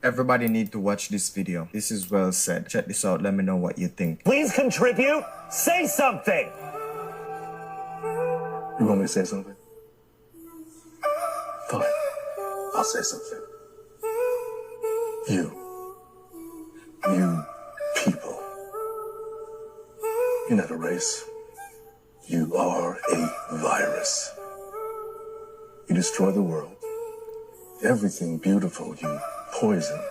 Everybody need to watch this video. This is well said. Check this out. Let me know what you think. Please contribute. Say something. You want me to say something? Fine. I'll say something. You people. You're not a race. You are a virus. You destroy the world. Everything beautiful you poison.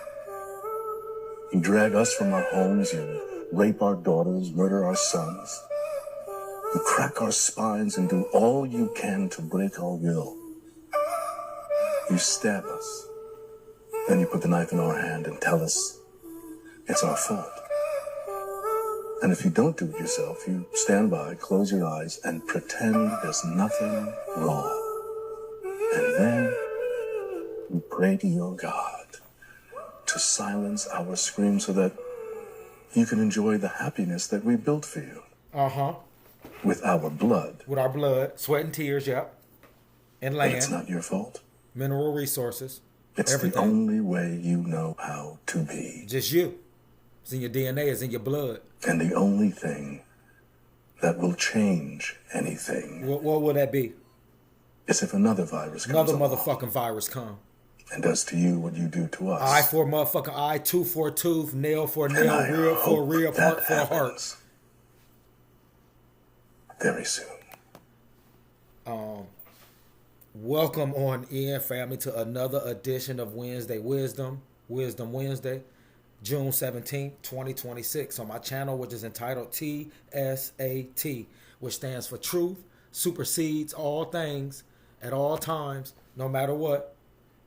You drag us from our homes. You rape our daughters, murder our sons. You crack our spines and do all you can to break our will. You stab us. Then you put the knife in our hand and tell us it's our fault. And if you don't do it yourself, you stand by, close your eyes, and pretend there's nothing wrong. And then you pray to your God to silence our screams so that you can enjoy the happiness that we built for you. Uh-huh. With our blood. With our blood, sweat and tears, yep. And land. But it's not your fault. Mineral resources. It's everything. The only way you know how to be. Just you. It's in your DNA, it's in your blood. And the only thing that will change anything. What will that be? Is if another virus comes along. Another motherfucking virus come. And does to you what you do to us. Eye for a motherfucking eye, tooth for a tooth, nail for a nail, rib for a rib, heart for a heart. Very soon. Welcome on in, family, to another edition of Wednesday Wisdom Wednesday, June 17th, 2026, on my channel, which is entitled TSAT, which stands for Truth Supersedes All Things at All Times, no matter what,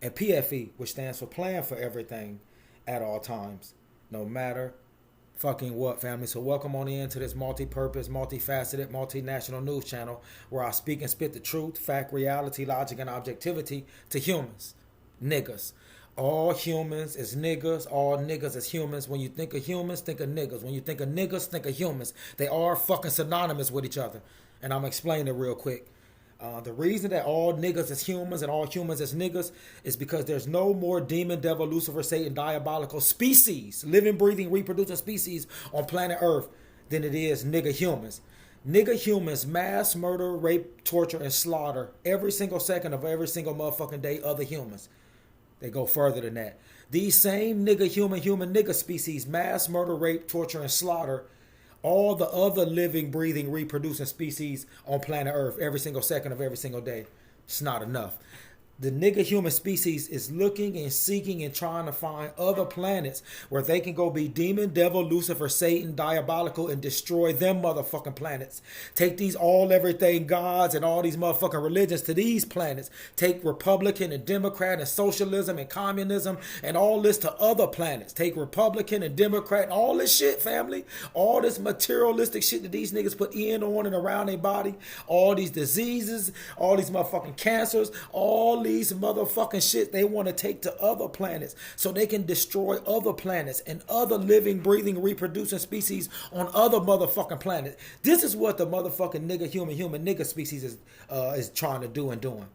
and PFE, which stands for Plan for Everything at All Times, no matter fucking what, family. So welcome on in to this multi-purpose, multifaceted, multinational news channel where I speak and spit the truth, fact, reality, logic, and objectivity to humans, niggas. All humans is niggas. All niggas is humans. When you think of humans, think of niggas. When you think of niggas, think of humans. They are fucking synonymous with each other. And I'm explaining it real quick. The reason that all niggas is humans and all humans is niggas is because there's no more demon, devil, Lucifer, Satan, diabolical species, living, breathing, reproducing species on planet Earth than it is nigga humans. Nigga humans mass murder, rape, torture, and slaughter every single second of every single motherfucking day other humans. They go further than that. These same nigga human nigga species mass murder, rape, torture, and slaughter all the other living, breathing, reproducing species on planet Earth every single second of every single day. It's not enough. The nigga human species is looking and seeking and trying to find other planets where they can go be demon, devil, Lucifer, Satan, diabolical, and destroy them motherfucking planets. Take these all everything gods and all these motherfucking religions to these planets. Take Republican and Democrat and socialism and communism and all this to other planets. Take Republican and Democrat and all this shit, family. All this materialistic shit that these niggas put in, on, and around their body. All these diseases, all these motherfucking cancers, all these motherfucking shit they want to take to other planets so they can destroy other planets and other living, breathing, reproducing species on other motherfucking planets. This is what the motherfucking nigga human nigga species is trying to do and doing.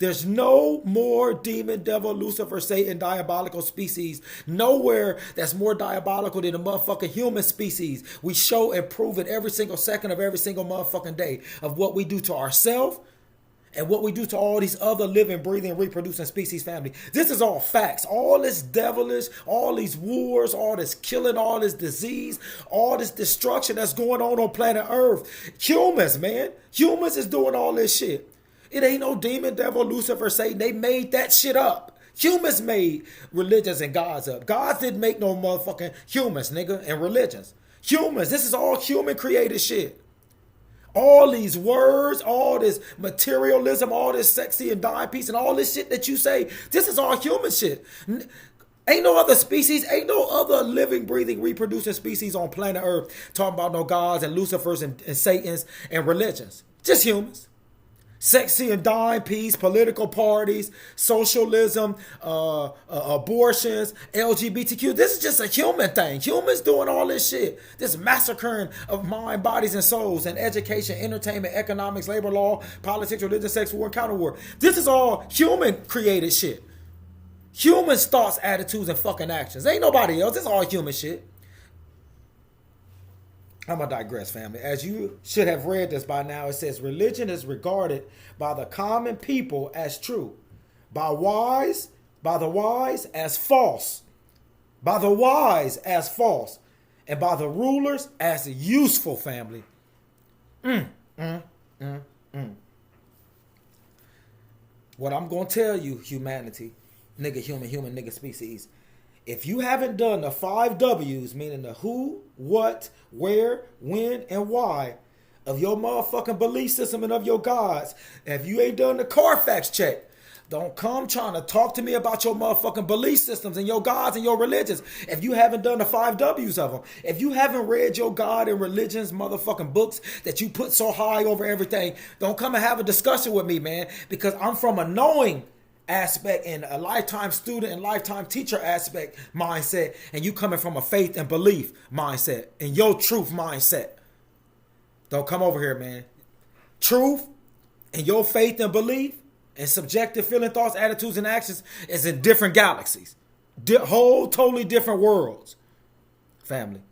There's no more demon, devil, Lucifer, Satan, diabolical species. Nowhere that's more diabolical than the motherfucking human species. We show and prove it every single second of every single motherfucking day of what we do to ourselves and what we do to all these other living, breathing, reproducing species, family. This is all facts. All this devilish, all these wars, all this killing, all this disease, all this destruction that's going on planet Earth. Humans, man. Humans is doing all this shit. It ain't no demon, devil, Lucifer, Satan. They made that shit up. Humans made religions and gods up. Gods didn't make no motherfucking humans, nigga, and religions. Humans. This is all human created shit. All these words, all this materialism, all this sexy and dime piece and all this shit that you say, this is all human shit. Ain't no other species, ain't no other living, breathing, reproducing species on planet Earth talking about no gods and Lucifers and Satans and religions. Just humans. Sexy and dime piece, political parties, socialism, abortions, LGBTQ. This is just a human thing. Humans doing all this shit. This massacring of mind, bodies, and souls, and education, entertainment, economics, labor law, politics, religion, sex, war, and counter war. This is all human created shit. Humans' thoughts, attitudes, and fucking actions. Ain't nobody else. It's all human shit. I'm going to digress, family. As you should have read this by now, it says religion is regarded by the common people as true, by the wise as false, by the wise as false, and by the rulers as useful, family. What I'm going to tell you, humanity, nigga, human, nigga, species, if you haven't done the 5 W's, meaning the who, what, where, when, and why of your motherfucking belief system and of your gods, if you ain't done the Carfax check, don't come trying to talk to me about your motherfucking belief systems and your gods and your religions. If you haven't done the 5 W's of them, if you haven't read your God and religion's motherfucking books that you put so high over everything, don't come and have a discussion with me, man, because I'm from a knowing aspect and a lifetime student and lifetime teacher aspect mindset, and you coming from a faith and belief mindset and your truth mindset. Don't come over here, man. Truth and your faith and belief and subjective feeling, thoughts, attitudes, and actions is in different galaxies. Whole totally different worlds. Family.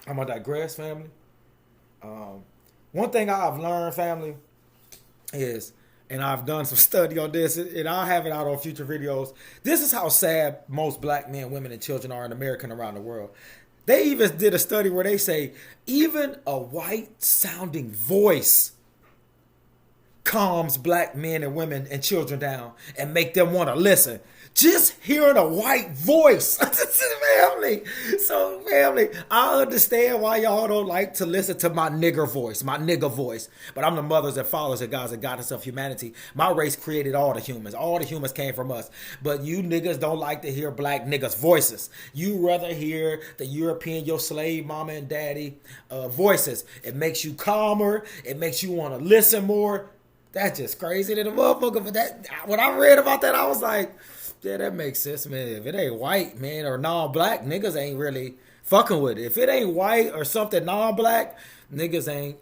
I'm going to digress, family. One thing I've learned, family, is, and I've done some study on this, and I'll have it out on future videos. This is how sad most black men, women, and children are in America and around the world. They even did a study where they say even a white-sounding voice calms black men and women and children down and make them want to listen. Just hearing a white voice. Family. So, family, I understand why y'all don't like to listen to my nigger voice, my nigger voice. But I'm the mothers and fathers and gods and goddess of humanity. My race created all the humans. All the humans came from us. But you niggas don't like to hear black niggas' voices. You rather hear the European, your slave mama and daddy voices. It makes you calmer. It makes you want to listen more. That's just crazy to the motherfucker. But that, when I read about that, I was like, yeah, that makes sense, man. If it ain't white, man, or non-black, niggas ain't really fucking with it. If it ain't white or something non-black, niggas ain't.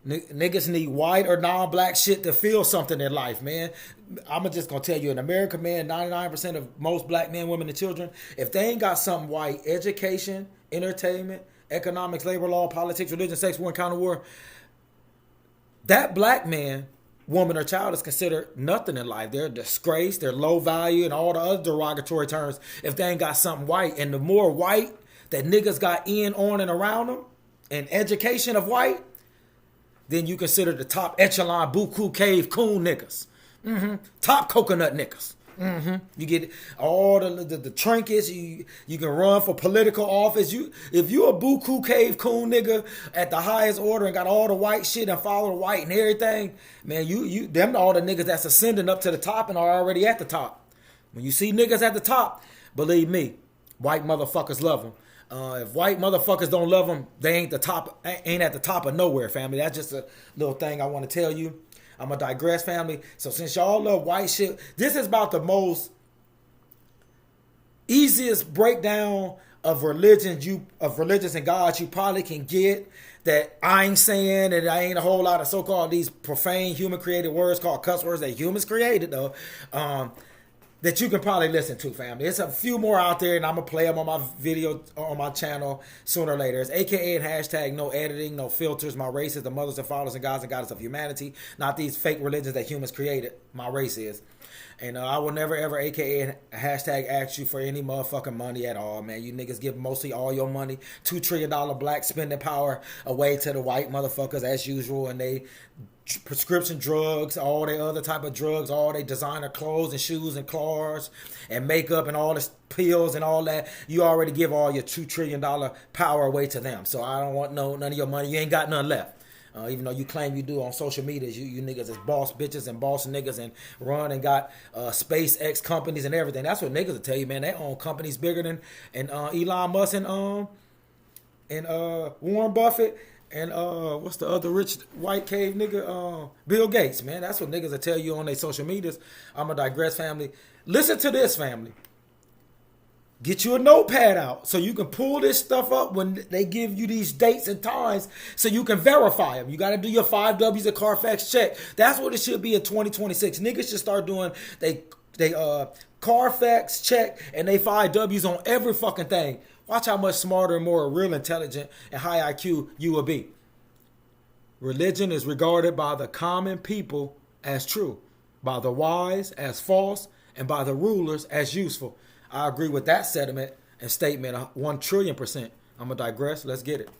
Niggas need white or non-black shit to feel something in life, man. I'm just going to tell you, in America, man, 99% of most black men, women, and children, if they ain't got something white, education, entertainment, economics, labor law, politics, religion, sex, war, and counter war, that black man, woman, or child is considered nothing in life. They're a disgrace, they're low value, and all the other derogatory terms if they ain't got something white. And the more white that niggas got in, on, and around them, and education of white, then you consider the top echelon, buku, cave, coon niggas. Top coconut niggas. You get all the trinkets. You can run for political office. If you a buku cave coon nigga at the highest order and got all the white shit and follow the white and everything, man, them all the niggas that's ascending up to the top and are already at the top. When you see niggas at the top, believe me, white motherfuckers love them. If white motherfuckers don't love them, they ain't at the top of nowhere, family. That's just a little thing I want to tell you. I'm going to digress, family. So since y'all love white shit, this is about the most easiest breakdown of religions and gods you probably can get, that I ain't saying, and I ain't a whole lot of so-called these profane human created words called cuss words that humans created, though, that you can probably listen to, family. It's a few more out there, and I'm going to play them on my video, on my channel sooner or later. It's AKA and hashtag no editing, no filters. My race is the mothers and fathers and gods and goddess of humanity, not these fake religions that humans created. My race is. And I will never, ever, AKA and hashtag, ask you for any motherfucking money at all, man. You niggas give mostly all your money, $2 trillion black spending power away to the white motherfuckers as usual, and they prescription drugs, all the other type of drugs, all they designer clothes and shoes and cars and makeup and all the pills and all that. You already give all your $2 trillion power away to them. So I don't want none of your money. You ain't got none left. Even though you claim you do on social media, you niggas is boss bitches and boss niggas and run and got SpaceX companies and everything. That's what niggas will tell you, man. They own companies bigger than Elon Musk and Warren Buffett. And what's the other rich white cave nigga? Bill Gates, man. That's what niggas will tell you on their social medias. I'm going to digress, family. Listen to this, family. Get you a notepad out so you can pull this stuff up when they give you these dates and times so you can verify them. You got to do your 5 W's of Carfax check. That's what it should be in 2026. Niggas should start doing they they Carfax check, and they find W's on every fucking thing. Watch how much smarter and more real intelligent and high IQ you will be. Religion is regarded by the common people as true, by the wise as false, and by the rulers as useful. I agree with that sentiment and statement 1,000,000,000%. I'm going to digress. Let's get it.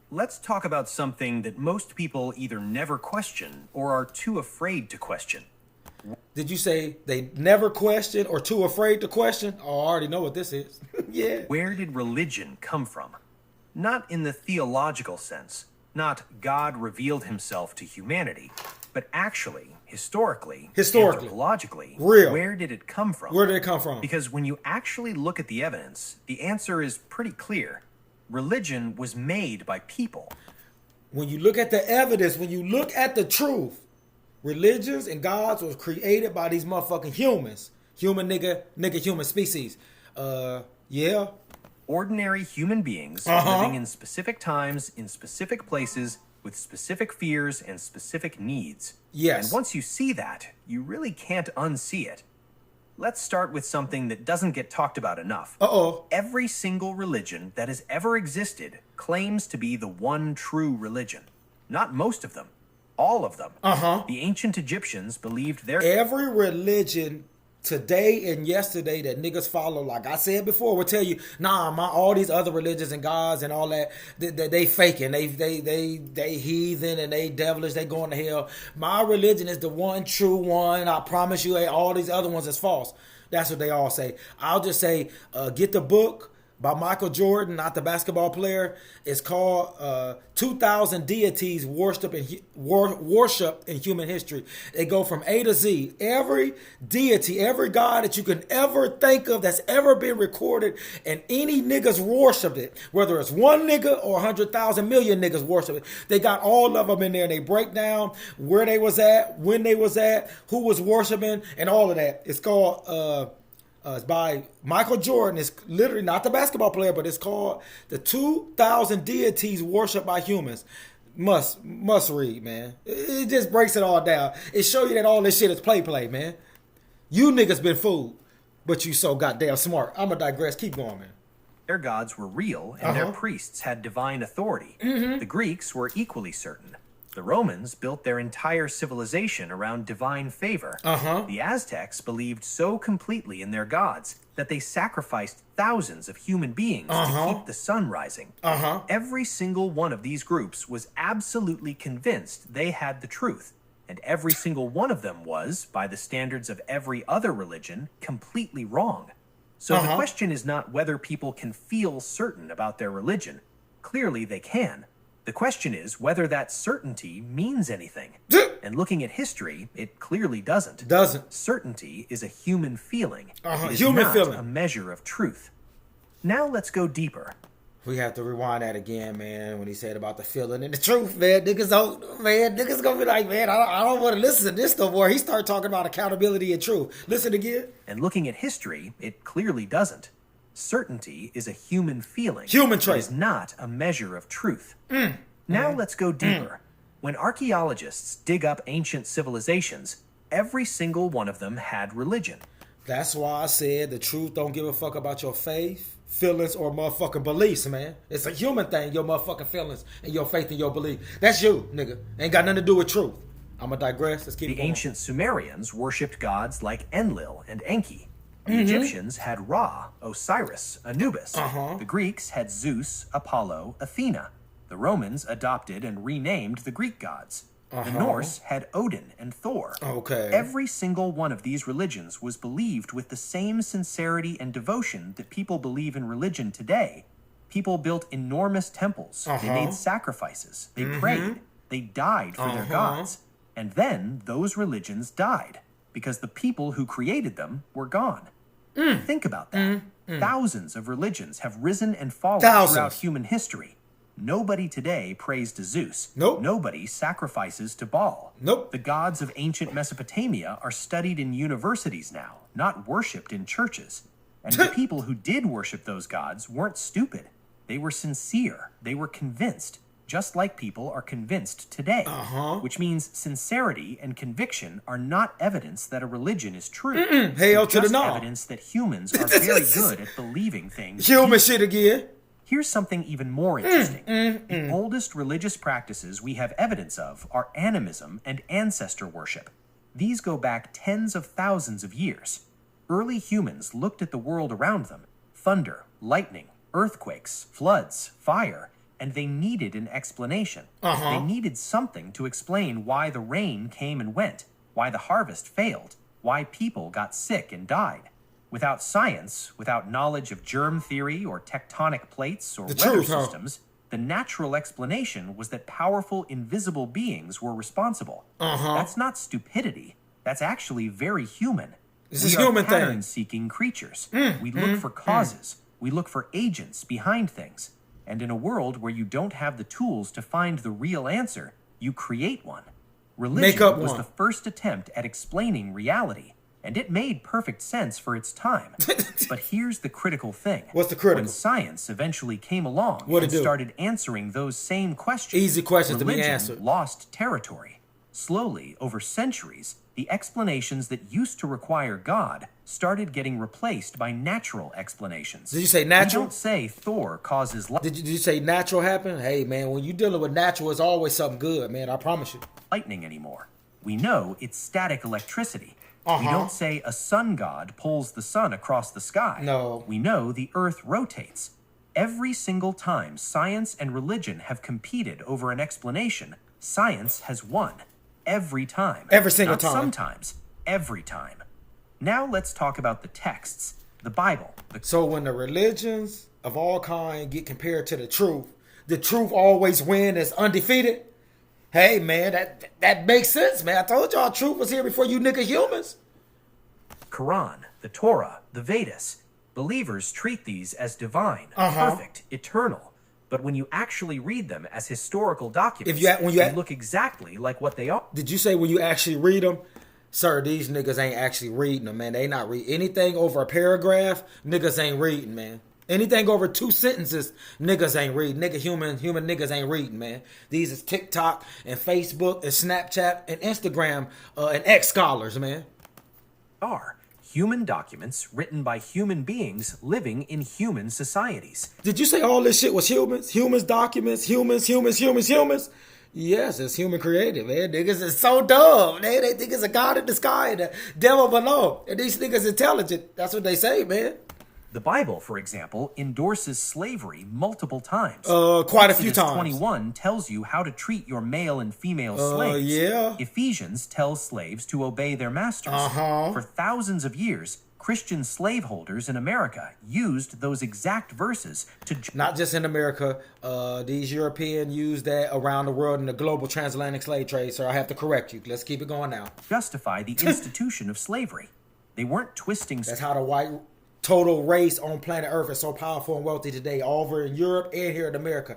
Let's talk about something that most people either never question or are too afraid to question. Did you say they never question or too afraid to question? Oh, I already know what this is. Yeah. Where did religion come from? Not in the theological sense, not God revealed himself to humanity, but actually, historically, anthropologically, real. Where did it come from? Where did it come from? Because when you actually look at the evidence, the answer is pretty clear. Religion was made by people. When you look at the evidence, when you look at the truth, religions and gods was created by these motherfucking humans. Human human species. Yeah. Ordinary human beings living in specific times, in specific places, with specific fears and specific needs. Yes. And once you see that, you really can't unsee it. Let's start with something that doesn't get talked about enough. Every single religion that has ever existed claims to be the one true religion. Not most of them. All of them. The ancient Egyptians believed every religion today and yesterday that niggas follow, like I said before, will tell you, nah, all these other religions and gods and all that, they faking, they heathen and they devilish, they going to hell. My religion is the one true one. I promise you, all these other ones is false. That's what they all say. I'll just say, get the book by Michael Jordan, not the basketball player. It's called 2,000 Deities Worshipped in Human History. They go from A to Z. Every deity, every god that you can ever think of that's ever been recorded, and any niggas worshiped it. Whether it's one nigga or 100,000 million niggas worship it. They got all of them in there. And they break down where they was at, when they was at, who was worshiping, and all of that. It's called... it's by Michael Jordan. It's literally not the basketball player, but it's called The 2,000 Deities Worshipped by Humans. Must read, man. It just breaks it all down. It show you that all this shit is play, man. You niggas been fooled, but you so goddamn smart. I'ma digress. Keep going, man. their gods were real and their priests had divine authority. The Greeks were equally certain. The Romans built their entire civilization around divine favor. The Aztecs believed so completely in their gods that they sacrificed thousands of human beings to keep the sun rising. Every single one of these groups was absolutely convinced they had the truth, and every single one of them was, by the standards of every other religion, completely wrong. So the question is not whether people can feel certain about their religion. Clearly they can. The question is whether that certainty means anything. And looking at history, it clearly doesn't. Certainty is a human feeling. It is not a measure of truth. Now let's go deeper. We have to rewind that again, man, when he said about the feeling and the truth, man. Niggas gonna be like, man, I don't want to listen to this no more. He started talking about accountability and truth. Listen again. And looking at history, it clearly doesn't. Certainty is a human feeling. Human trait. It is not a measure of truth. Now let's go deeper. When archaeologists dig up ancient civilizations, every single one of them had religion. That's why I said the truth don't give a fuck about your faith, feelings, or motherfucking beliefs, man. It's a human thing, your motherfucking feelings and your faith and your belief. That's you, nigga. Ain't got nothing to do with truth. I'm gonna digress. Let's keep going. The ancient Sumerians worshipped gods like Enlil and Enki. The Egyptians had Ra, Osiris, Anubis. The Greeks had Zeus, Apollo, Athena. The Romans adopted and renamed the Greek gods. The Norse had Odin and Thor. Every single one of these religions was believed with the same sincerity and devotion that people believe in religion today. People built enormous temples. They made sacrifices. They prayed. They died for their gods. And then those religions died because the people who created them were gone. Think about that. Thousands of religions have risen and fallen throughout human history. Nobody today prays to Zeus. Nobody sacrifices to Baal. The gods of ancient Mesopotamia are studied in universities now, not worshipped in churches. And the people who did worship those gods weren't stupid. They were sincere. They were convinced. just like people are convinced today. Which means sincerity and conviction are not evidence that a religion is true. Hell to the just no. evidence that humans are very good at believing things. Human shit again. Here's something even more interesting. The oldest religious practices we have evidence of are animism and ancestor worship. These go back tens of thousands of years. Early humans looked at the world around them, thunder, lightning, earthquakes, floods, fire, and they needed an explanation. They needed something to explain why the rain came and went, why the harvest failed, why people got sick and died. Without science, without knowledge of germ theory or tectonic plates or weather systems, the natural explanation was that powerful, invisible beings were responsible. That's not stupidity. That's actually very human. This is human thing. Pattern-seeking creatures. We look for causes. We look for agents behind things. And in a world where you don't have the tools to find the real answer, you create one. Religion was the first attempt at explaining reality, and it made perfect sense for its time. But here's the critical thing. What's the critical? When science eventually came along and started answering those same questions, easy questions to be answered, religion lost territory. Slowly, over centuries, the explanations that used to require God started getting replaced by natural explanations. Did you say natural? We don't say Thor causes Did you say natural happen? Hey, man, when you're dealing with natural, it's always something good, man. I promise you. Lightning anymore. We know it's static electricity. We don't say a sun god pulls the sun across the sky. No. We know the earth rotates. Every single time science and religion have competed over an explanation, science has won. Every time. Every single Not time. Sometimes. Every time. Now let's talk about the texts, the Bible. So when the religions of all kind get compared to the truth always wins as undefeated? Hey, man, that makes sense, man. I told y'all truth was here before you nigga humans. Quran, the Torah, the Vedas. Believers treat these as divine, perfect, eternal. But when you actually read them as historical documents, they look exactly like what they are. Did you say when you actually read them? Sir, these niggas ain't actually reading them, man. They not reading anything over a paragraph. Niggas ain't reading, man. Anything over 2 sentences, niggas ain't reading. Human niggas ain't reading, man. These is TikTok and Facebook and Snapchat and Instagram and X scholars, man. Are human documents written by human beings living in human societies. Did you say all this shit was humans? Humans documents, humans. Yes, it's human created, man. Niggas is so dumb. They think it's a God in the sky and the devil below. And these niggas intelligent. That's what they say, man. The Bible, for example, endorses slavery multiple times. Quite a few times. 21 tells you how to treat your male and female slaves. Yeah. Ephesians tells slaves to obey their masters. For thousands of years, Christian slaveholders in America used those exact verses to... Not just in America. These Europeans used that around the world in the global transatlantic slave trade, sir. I have to correct you. Let's keep it going now. ...justify the institution of slavery. They weren't twisting... That's how the white... total race on planet Earth is so powerful and wealthy today, all over in Europe and here in America,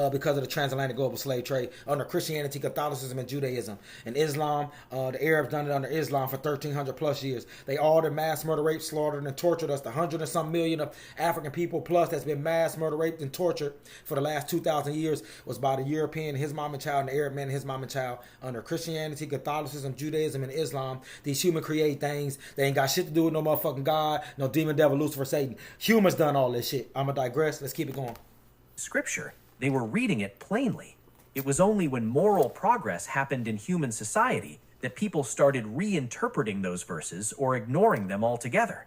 because of the transatlantic global slave trade under Christianity, Catholicism, and Judaism. And Islam, the Arabs done it under Islam for 1,300 plus years. They all did mass murder, raped, slaughtered, and tortured us. The 100 and some million of African people plus that's been mass murder, raped, and tortured for the last 2,000 years was by the European, his mom and child, and the Arab man, his mom and child. Under Christianity, Catholicism, Judaism, and Islam, these human create things. They ain't got shit to do with no motherfucking God, no demon, devil, Lucifer, Satan. Humans done all this shit. I'm gonna digress. Let's keep it going. Scripture. They were reading it plainly. It was only when moral progress happened in human society that people started reinterpreting those verses or ignoring them altogether.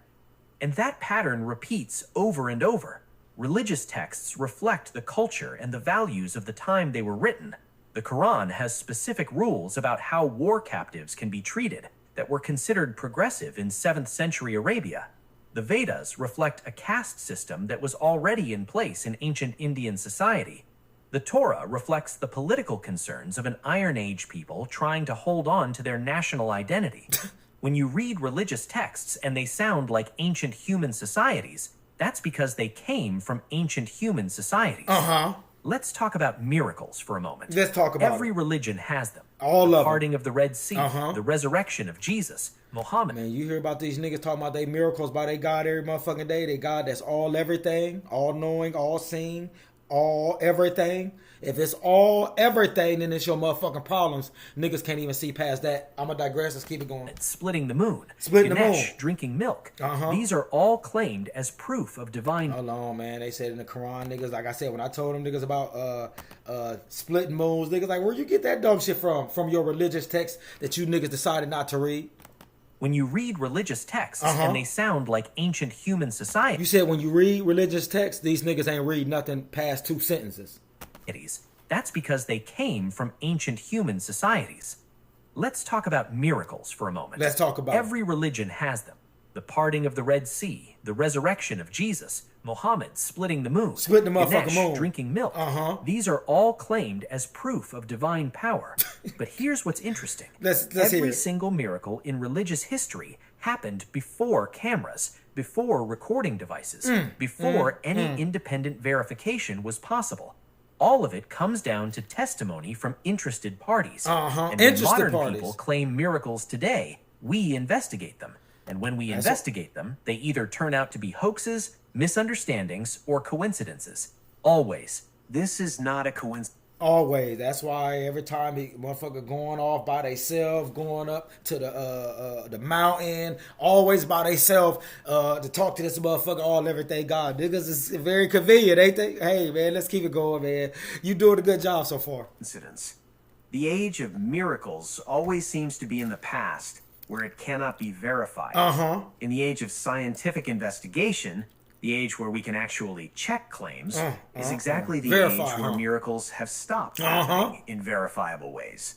And that pattern repeats over and over. Religious texts reflect the culture and the values of the time they were written. The Quran has specific rules about how war captives can be treated that were considered progressive in 7th century Arabia. The Vedas reflect a caste system that was already in place in ancient Indian society. The Torah reflects the political concerns of an Iron Age people trying to hold on to their national identity. When you read religious texts and they sound like ancient human societies, that's because they came from ancient human societies. Let's talk about miracles for a moment. Let's talk about Every religion has them. All the of them. parting of the Red Sea, the resurrection of Jesus, Muhammad. Man, you hear about these niggas talking about they miracles by their God every motherfucking day. They God that's all everything, all knowing, all seeing, all everything, if it's all everything, then it's your motherfucking problems. Niggas can't even see past that. I'm gonna digress. Let's keep it going. Splitting the moon. Splitting the Ganesh, moon. drinking milk. Uh-huh. These are all claimed as proof of divine. Hold on, man. They said in the Quran, niggas, like I said, when I told them niggas about splitting moons, niggas like, where you get that dumb shit from? From your religious text that you niggas decided not to read? When you read religious texts and they sound like ancient human society. You said when you read religious texts, these niggas ain't read nothing past 2 sentences. That's because they came from ancient human societies. Let's talk about miracles for a moment. Let's talk about Every religion has them. The parting of the Red Sea, the resurrection of Jesus, Muhammad splitting the moon, Splitting the motherfucking Ganesh moon, drinking milk. These are all claimed as proof of divine power. But here's what's interesting. Let's hear Every it. single miracle in religious history happened before cameras, before recording devices, before any independent verification was possible. All of it comes down to testimony from interested parties. And when modern people claim miracles today, we investigate them. And when we investigate them, they either turn out to be hoaxes, misunderstandings, or coincidences. Always. This is not a coincidence. Always. That's why every time the motherfucker going off by themselves, going up to the mountain, always by themselves to talk to this motherfucker, all everything God. Niggas is very convenient, ain't they? Hey, man, let's keep it going, man. You doing a good job so far. Coincidence. The age of miracles always seems to be in the past, where it cannot be verified. In the age of scientific investigation, the age where we can actually check claims, is exactly the age where miracles have stopped happening in verifiable ways.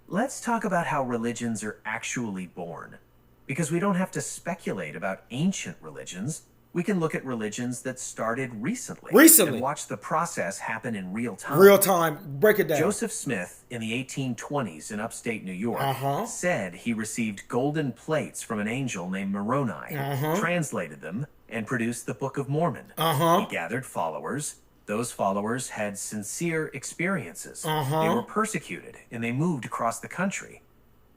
Let's talk about how religions are actually born. Because we don't have to speculate about ancient religions. We can look at religions that started recently. And watch the process happen in real time. Real time. Break it down. Joseph Smith, in the 1820s in upstate New York, said he received golden plates from an angel named Moroni, translated them, and produced the Book of Mormon. He gathered followers. Those followers had sincere experiences. They were persecuted, and they moved across the country.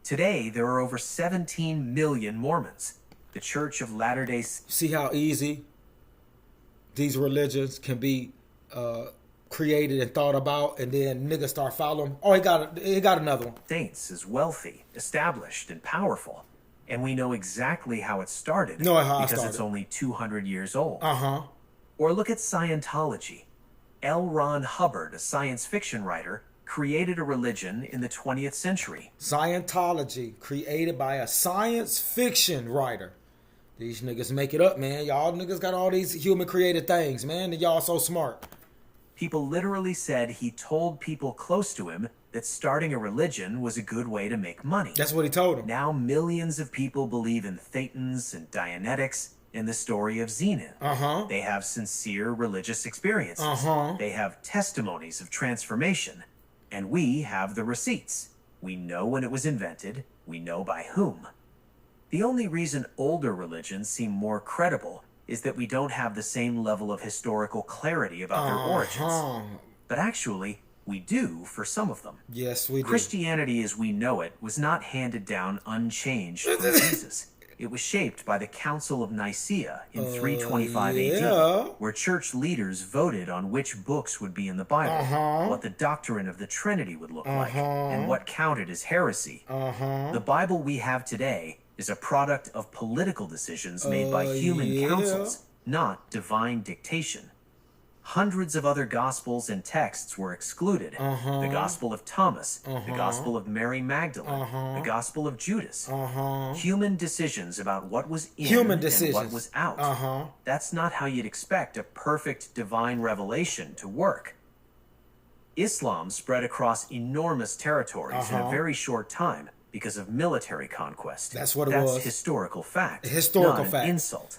Today, there are over 17 million Mormons. The Church of Latter-day... See how easy these religions can be created and thought about, and then niggas start following. Oh, he got another one. Saints is wealthy, established, and powerful. And we know exactly how it started. Because it's only 200 years old. Or look at Scientology. L. Ron Hubbard, a science fiction writer, created a religion in the 20th century. Scientology, created by a science fiction writer. These niggas make it up, man. Y'all niggas got all these human created things, man. And y'all so smart. People literally said he told people close to him that starting a religion was a good way to make money. That's what he told them. Now millions of people believe in Thetans and Dianetics and the story of Zenon. They have sincere religious experiences. They have testimonies of transformation. And we have the receipts. We know when it was invented. We know by whom. The only reason older religions seem more credible is that we don't have the same level of historical clarity about their origins. But actually, we do for some of them. Yes, we do. Christianity as we know it was not handed down unchanged from Jesus. It was shaped by the Council of Nicaea in 325 AD, where church leaders voted on which books would be in the Bible, what the doctrine of the Trinity would look like, and what counted as heresy. The Bible we have today is a product of political decisions made by human councils, not divine dictation. Hundreds of other gospels and texts were excluded. The Gospel of Thomas, the Gospel of Mary Magdalene, the Gospel of Judas. Human decisions about what was in and what was out. That's not how you'd expect a perfect divine revelation to work. Islam spread across enormous territories in a very short time because of military conquest. That's what it was. That's historical fact. Historical not fact. An insult.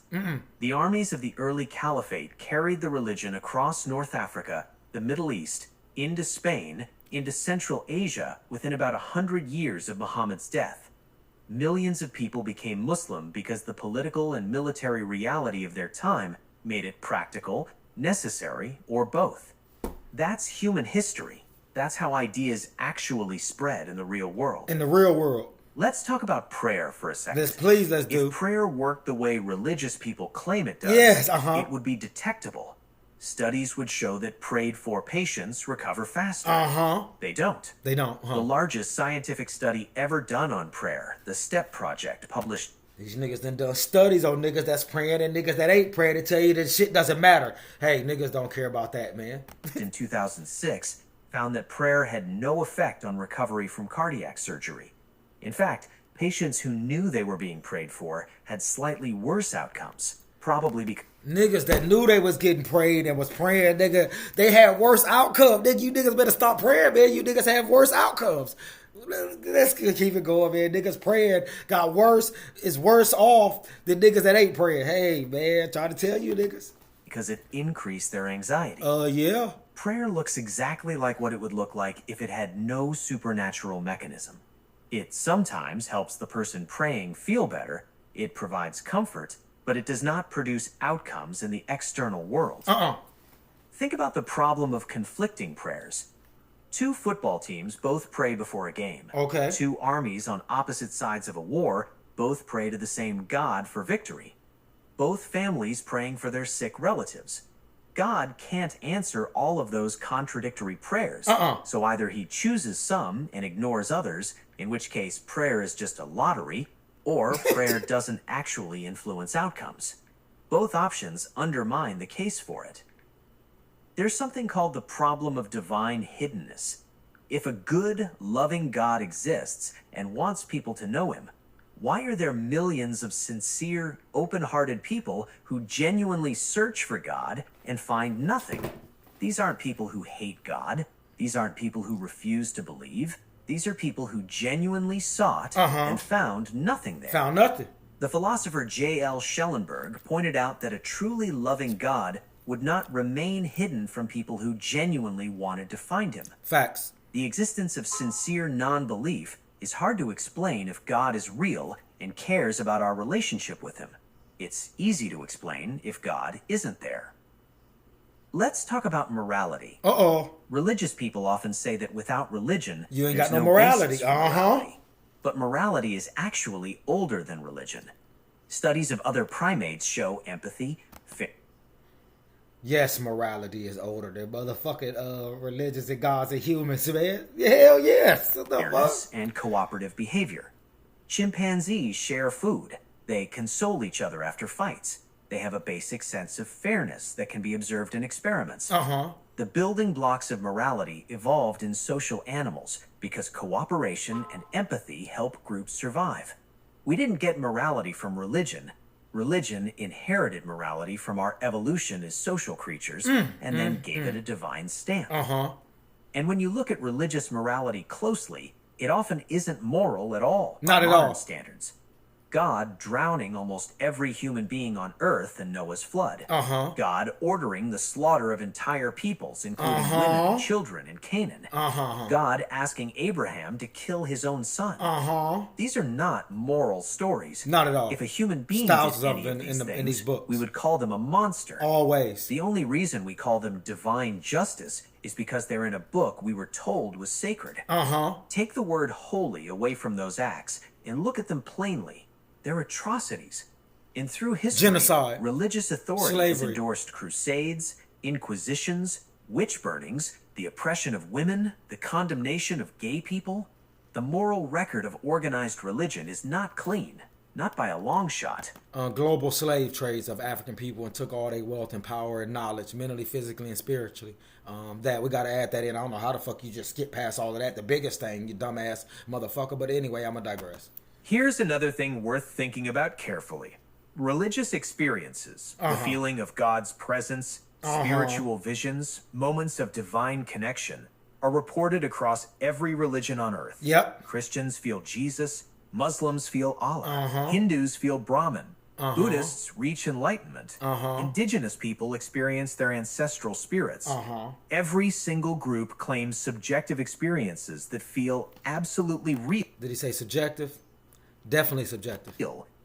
The armies of the early caliphate carried the religion across North Africa, the Middle East, into Spain, into Central Asia within about 100 years of Muhammad's death. Millions of people became Muslim because the political and military reality of their time made it practical, necessary, or both. That's human history. That's how ideas actually spread in the real world. In the real world. Let's talk about prayer for a second. Let's do. If prayer worked the way religious people claim it does, it would be detectable. studies would show that prayed for patients recover faster. They don't. They don't. The largest scientific study ever done on prayer, the STEP Project, published. These niggas done studies on niggas that's praying and niggas that ain't praying to tell you that shit doesn't matter. Hey, niggas don't care about that, man. In 2006, found that prayer had no effect on recovery from cardiac surgery. In fact, patients who knew they were being prayed for had slightly worse outcomes, probably because niggas that knew they was getting prayed and was praying, nigga, they had worse outcomes. Nigga, you niggas better stop praying, man. You niggas have worse outcomes. Let's keep it going, man. Niggas praying got worse, is worse off than niggas that ain't praying. Hey, man, trying to tell you, niggas. because it increased their anxiety. Yeah. Prayer looks exactly like what it would look like if it had no supernatural mechanism. It sometimes helps the person praying feel better, it provides comfort, but it does not produce outcomes in the external world. Think about the problem of conflicting prayers. Two football teams both pray before a game. Okay. Two armies on opposite sides of a war both pray to the same God for victory. Both families praying for their sick relatives. God can't answer all of those contradictory prayers. So either he chooses some and ignores others, in which case prayer is just a lottery, or prayer doesn't actually influence outcomes. Both options undermine the case for it. There's something called the problem of divine hiddenness. If a good, loving God exists and wants people to know him, why are there millions of sincere, open-hearted people who genuinely search for God and find nothing? These aren't people who hate God. These aren't people who refuse to believe. These are people who genuinely sought and found nothing there. Found nothing. The philosopher J.L. Schellenberg pointed out that a truly loving God would not remain hidden from people who genuinely wanted to find him. Facts. The existence of sincere non-belief is hard to explain if God is real and cares about our relationship with him. It's easy to explain if God isn't there. Let's talk about morality. Religious people often say that without religion, you ain't there's got no morality. basis for morality. But morality is actually older than religion. Studies of other primates show empathy, yes, morality is older than motherfucking religions and gods and humans, man. Hell yes. What the fairness fuck? and cooperative behavior. Chimpanzees share food. They console each other after fights. They have a basic sense of fairness that can be observed in experiments. The building blocks of morality evolved in social animals because cooperation and empathy help groups survive. We didn't get morality from religion. Religion inherited morality from our evolution as social creatures and then gave it a divine stamp. And when you look at religious morality closely, it often isn't moral at all. Not at modern all. standards. God drowning almost every human being on earth in Noah's flood. God ordering the slaughter of entire peoples, including women and children in Canaan. God asking Abraham to kill his own son. These are not moral stories. Not at all. If a human being Thousands did of any them of these in things, these books. we would call them a monster. Always. The only reason we call them divine justice is because they're in a book we were told was sacred. Take the word holy away from those acts and look at them plainly. They're atrocities. And through history, genocide, religious authority has slavery, endorsed crusades, inquisitions, witch burnings, the oppression of women, the condemnation of gay people. The moral record of organized religion is not clean, not by a long shot. Global slave trades of African people and took all their wealth and power and knowledge, mentally, physically, and spiritually. That we got to add that in. I don't know how the fuck you just skip past all of that. The biggest thing, you dumbass motherfucker. But anyway, I'm going to digress. Here's another thing worth thinking about carefully. Religious experiences, the feeling of God's presence, spiritual visions, moments of divine connection, are reported across every religion on earth. Christians feel Jesus, Muslims feel Allah, Hindus feel Brahman, Buddhists reach enlightenment, indigenous people experience their ancestral spirits. Every single group claims subjective experiences that feel absolutely real. Did he say subjective? Definitely subjective.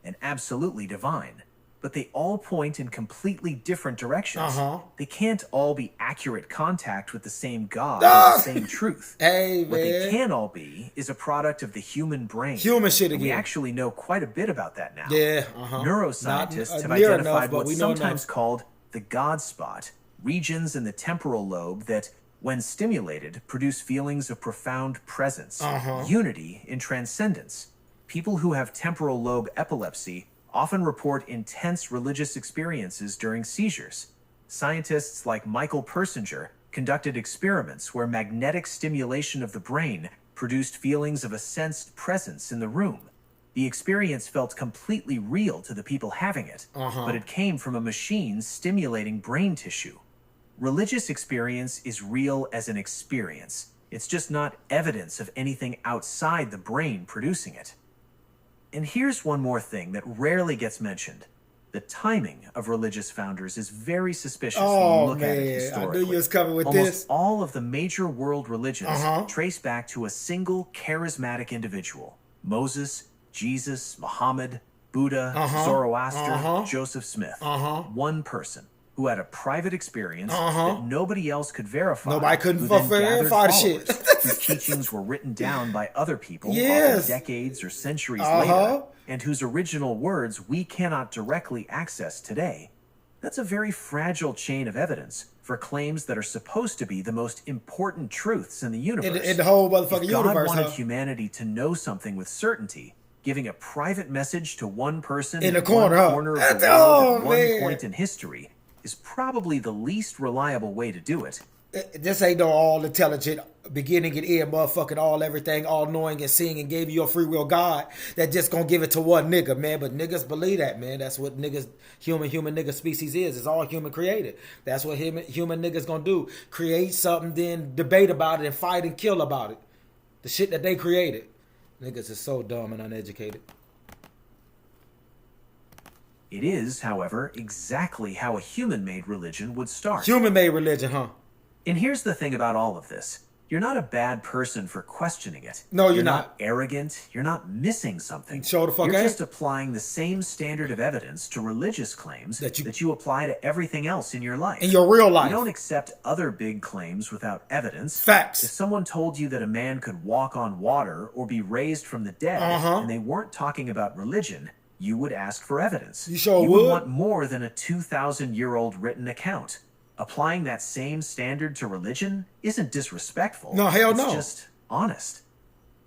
And absolutely divine. But they all point in completely different directions. They can't all be accurate contact with the same God or the same truth. Hey, man. What they can all be is a product of the human brain. Human shit again. We actually know quite a bit about that now. Yeah, Neuroscientists have identified what's sometimes called the God spot, regions in the temporal lobe that, when stimulated, produce feelings of profound presence, unity in transcendence. People who have temporal lobe epilepsy often report intense religious experiences during seizures. Scientists like Michael Persinger conducted experiments where magnetic stimulation of the brain produced feelings of a sensed presence in the room. The experience felt completely real to the people having it, but it came from a machine stimulating brain tissue. Religious experience is real as an experience. It's just not evidence of anything outside the brain producing it. And here's one more thing that rarely gets mentioned. The timing of religious founders is very suspicious when you look at it historically. I knew you was coming with Almost this. all of the major world religions trace back to a single charismatic individual. Moses, Jesus, Muhammad, Buddha, Zoroaster, Joseph Smith. One person who had a private experience that nobody else could verify. Nobody couldn't who then verify the gathered shit. followers whose teachings were written down by other people often decades or centuries later, and whose original words we cannot directly access today. That's a very fragile chain of evidence for claims that are supposed to be the most important truths in the universe. In the whole motherfucking If God universe. wanted humanity to know something with certainty, giving a private message to one person In the one corner, corner of the world at one point in history is probably the least reliable way to do it. This ain't no all intelligent, beginning and end, motherfucking all everything, all knowing and seeing, and gave you your free will God that just gonna give it to one nigga, man. But niggas believe that, man. That's what niggas, human nigga species is. It's all human created. That's what human niggas gonna do. Create something, then debate about it and fight and kill about it. The shit that they created. Niggas is so dumb and uneducated. It is, however, exactly how a human-made religion would start. Human-made religion, huh? And here's the thing about all of this. You're not a bad person for questioning it. No, you're not arrogant. You're not missing something. Show the fuck You're ain't. just applying the same standard of evidence to religious claims that you apply to everything else in your life. In your real life. You don't accept other big claims without evidence. Facts. If someone told you that a man could walk on water or be raised from the dead, and they weren't talking about religion, you would ask for evidence. You sure would would. want more than a 2,000-year-old written account. Applying that same standard to religion isn't disrespectful. No, hell no. It's just honest.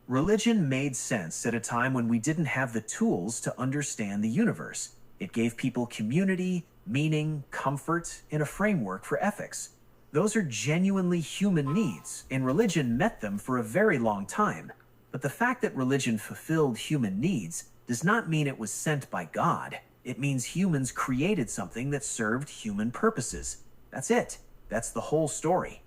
Religion made sense at a time when we didn't have the tools to understand the universe. It gave people community, meaning, comfort, and a framework for ethics. Those are genuinely human needs, and religion met them for a very long time. But the fact that religion fulfilled human needs does not mean it was sent by God. It means humans created something that served human purposes. That's it. That's the whole story.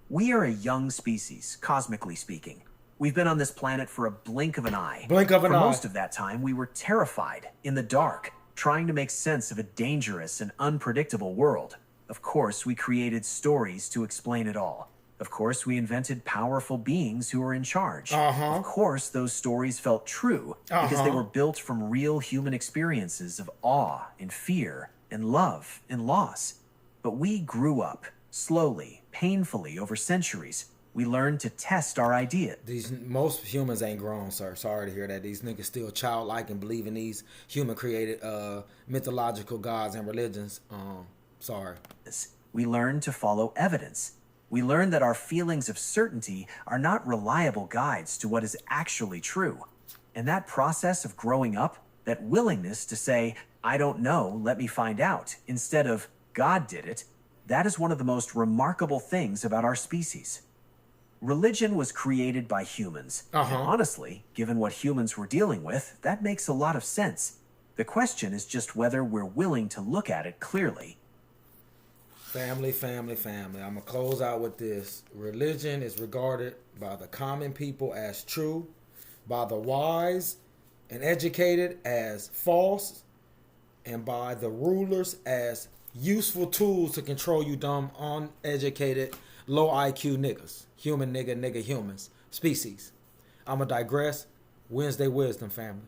We are a young species, cosmically speaking. We've been on this planet for a blink of an eye. Blink of an eye. For most of that time, we were terrified, in the dark, trying to make sense of a dangerous and unpredictable world. Of course, we created stories to explain it all. Of course, we invented powerful beings who were in charge. Of course, those stories felt true because they were built from real human experiences of awe and fear and love and loss. But we grew up, slowly, painfully, over centuries. We learned to test our ideas. Most humans ain't grown, sir. Sorry to hear that. These niggas still childlike and believe in these human-created mythological gods and religions. Sorry. We learned to follow evidence. We learned that our feelings of certainty are not reliable guides to what is actually true. And that process of growing up, that willingness to say, I don't know, let me find out, instead of, God did it, that is one of the most remarkable things about our species. Religion was created by humans. And honestly, given what humans were dealing with, that makes a lot of sense. The question is just whether we're willing to look at it clearly. Family, family, family. I'm going to close out with this. Religion is regarded by the common people as true, by the wise and educated as false, and by the rulers as useful tools to control you dumb, uneducated, low IQ niggas. Human nigga, humans. Species. I'm going to digress. Wednesday Wisdom, family.